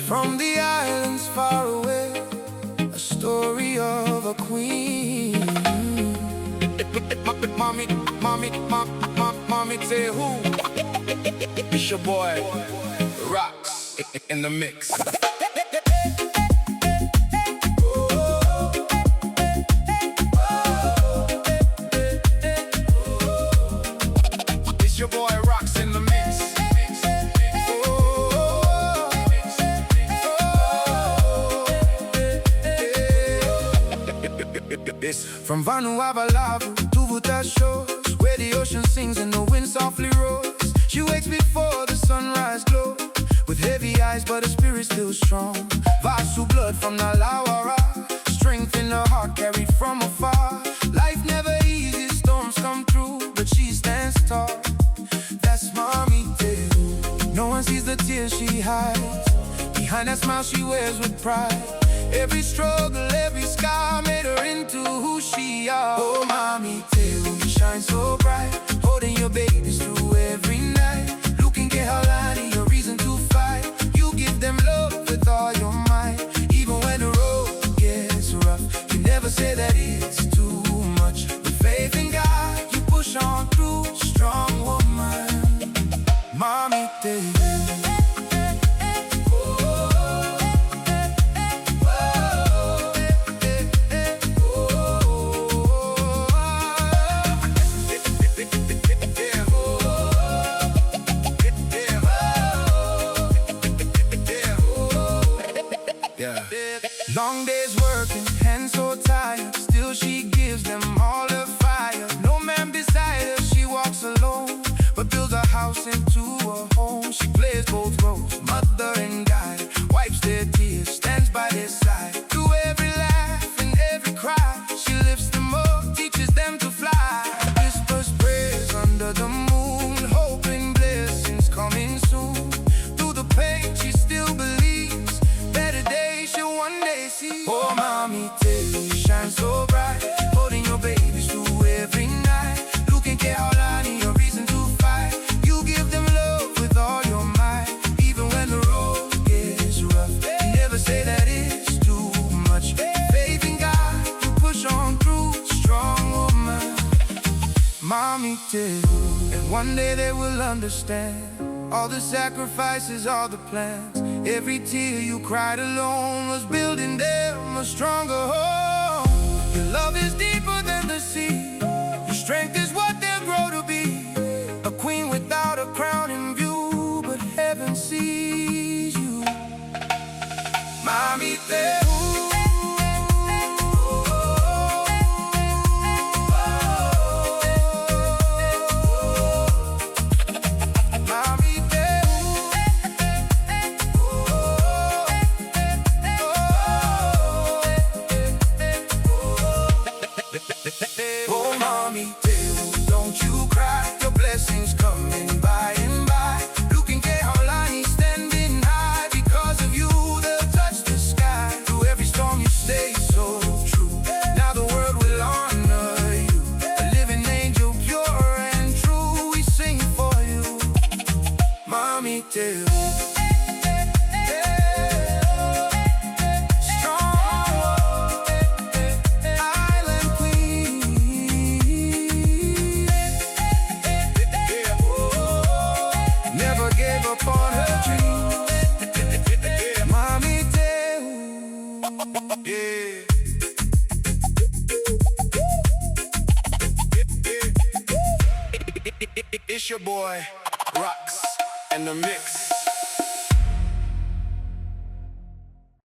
From the islands far away, a story of a queen. Mommy Tehu. It's your boy, Rocks in the mix. It's your boy, Rocks in the mix. From Vanuabalavu, Tuvuca shores, where the ocean sings and the wind softly roars. She wakes before the sunrise glow, with heavy eyes but her spirit still strong. Vasu blood from the Lawara, strength in her heart carried from afar. Life never easy, storms come through, but she stands tall. That's Mommy Tehu. No one sees the tears she hides, behind that smile she wears with pride. Every struggle, every scar made her into who she is. Oh, Mommy Tehu, you shine so bright, holding your babies through every night. Looking Kehaulani, your reason to fight. You give them love with all your might. Even when the road gets rough, you never say that it's too much. With faith in God, you push on through, strong woman, Mommy Tehu. Long days working, hands so tired, still she gives them all her fire. No man beside her, she walks alone, but builds a house into a home. She plays both roles, mother and guide, wipes their tears, stands by their side. Through every laugh and every cry, she lifts them up, teaches them to fly. Whispers prayers under the moon, hoping blessings coming soon. Through the pain, she still believes better days she'll one day see. Oh, Mommy Tehu, you shine so bright, holding your babies through every night. Looking Kehaulani, your reason to fight. You give them love with all your might. Even when the road gets rough, you never say that it's too much. Faith in God, you push on through, strong woman, Mommy Tehu. And one day they will understand all the sacrifices, all the plans. Every tear you cried alone was building them a stronger home. Your love is deeper than the sea, your strength is what they'll grow to be. A queen without a crown in view, but heaven sees you, Mommy Tehu. Oh, Mommy Tehu, don't you cry, your blessings coming by and by. Looking Kehaulani, standing high, because of you they'll touch the sky. Through every storm you stay so true, now the world will honor you. A living angel, pure and true, we sing for you, Mommy Tehu. Upon her dreams, Mommy Tehu. Yeah. It's your boy, Rocks in the mix.